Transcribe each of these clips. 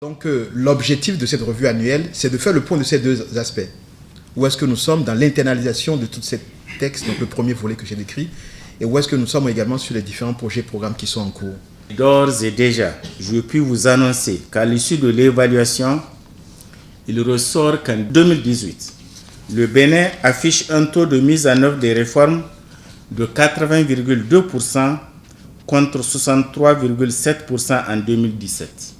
Donc l'objectif de cette revue annuelle, c'est de faire le point de ces deux aspects. Où est-ce que nous sommes dans l'internalisation de tous ces textes, donc le premier volet que j'ai décrit, et où est-ce que nous sommes également sur les différents projets et programmes qui sont en cours. D'ores et déjà, je puis vous annoncer qu'à l'issue de l'évaluation, il ressort qu'en 2018, le Bénin affiche un taux de mise en œuvre des réformes de 80,2% contre 63,7% en 2017.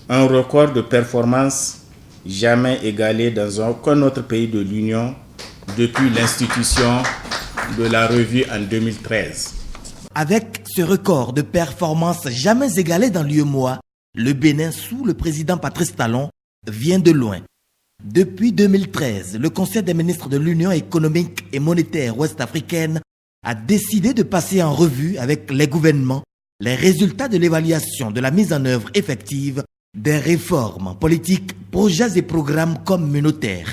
Un record de performance jamais égalé dans aucun autre pays de l'Union depuis l'institution de la revue en 2013. Avec ce record de performance jamais égalé dans l'UEMOA, le Bénin, sous le président Patrice Talon, vient de loin. Depuis 2013, le Conseil des ministres de l'Union économique et monétaire ouest-africaine a décidé de passer en revue avec les gouvernements les résultats de l'évaluation de la mise en œuvre effective des réformes politiques, projets et programmes communautaires.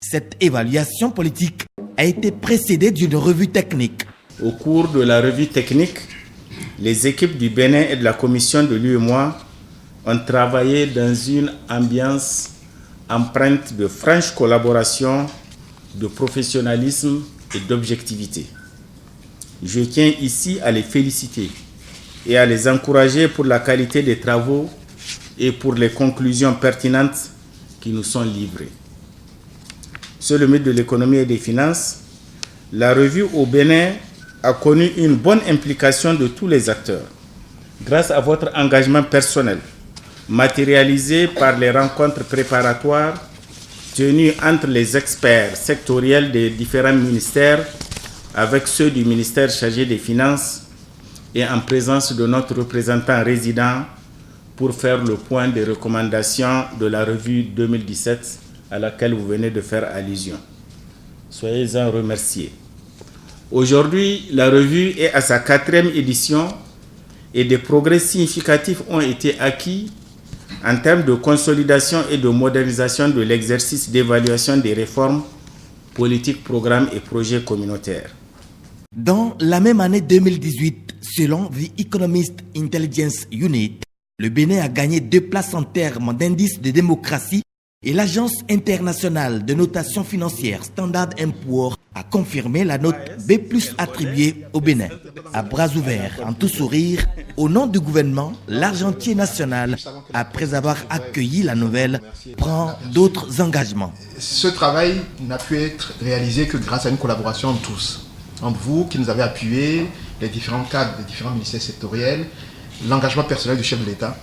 Cette évaluation politique a été précédée d'une revue technique. Au cours de la revue technique, les équipes du Bénin et de la commission de l'UEMOA ont travaillé dans une ambiance empreinte de franche collaboration, de professionnalisme et d'objectivité. Je tiens ici à les féliciter et à les encourager pour la qualité des travaux et pour les conclusions pertinentes qui nous sont livrées. Sur le mythe de l'économie et des finances, la revue au Bénin a connu une bonne implication de tous les acteurs, grâce à votre engagement personnel, matérialisé par les rencontres préparatoires tenues entre les experts sectoriels des différents ministères avec ceux du ministère chargé des Finances et en présence de notre représentant résident pour faire le point des recommandations de la revue 2017 à laquelle vous venez de faire allusion. Soyez-en remerciés. Aujourd'hui, la revue est à sa 4e édition et des progrès significatifs ont été acquis en termes de consolidation et de modernisation de l'exercice d'évaluation des réformes, politiques, programmes et projets communautaires. Dans la même année 2018, selon The Economist Intelligence Unit, le Bénin a gagné 2 places en termes d'indice de démocratie et l'Agence internationale de notation financière Standard & Poor's a confirmé la note B+ attribuée au Bénin. À bras ouverts, en tout sourire, au nom du gouvernement, l'Argentier national, après avoir accueilli la nouvelle, prend d'autres engagements. Ce travail n'a pu être réalisé que grâce à une collaboration entre tous. Entre vous qui nous avez appuyés, les différents cadres des différents ministères sectoriels, l'engagement personnel du chef de l'État.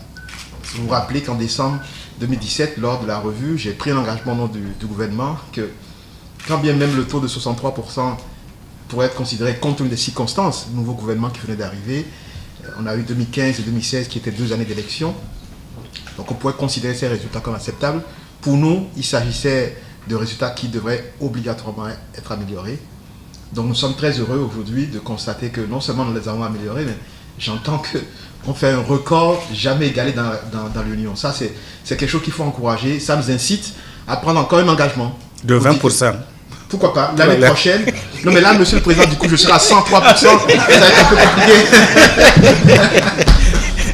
Vous vous rappelez qu'en décembre 2017, lors de la revue, j'ai pris l'engagement au nom du gouvernement que quand bien même le taux de 63% pourrait être considéré compte tenu des circonstances, le nouveau gouvernement qui venait d'arriver, on a eu 2015 et 2016 qui étaient 2 années d'élection, donc on pourrait considérer ces résultats comme acceptables. Pour nous, il s'agissait de résultats qui devraient obligatoirement être améliorés. Donc nous sommes très heureux aujourd'hui de constater que non seulement nous les avons améliorés, mais j'entends qu'on fait un record jamais égalé dans l'Union. Ça, c'est quelque chose qu'il faut encourager. Ça nous incite à prendre encore un engagement. De 20%. Pourquoi pas? L'année prochaine. Non, mais là, monsieur le président, du coup, je serai à 103%. Ça va être un peu compliqué.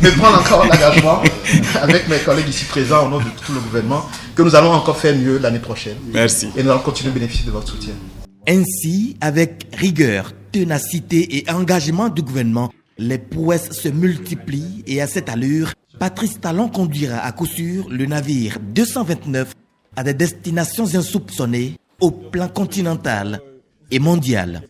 Mais prendre encore l'engagement avec mes collègues ici présents au nom de tout le gouvernement que nous allons encore faire mieux l'année prochaine. Merci. Et nous allons continuer de bénéficier de votre soutien. Ainsi, avec rigueur, ténacité et engagement du gouvernement, les prouesses se multiplient et à cette allure, Patrice Talon conduira à coup sûr le navire 229 à des destinations insoupçonnées au plan continental et mondial.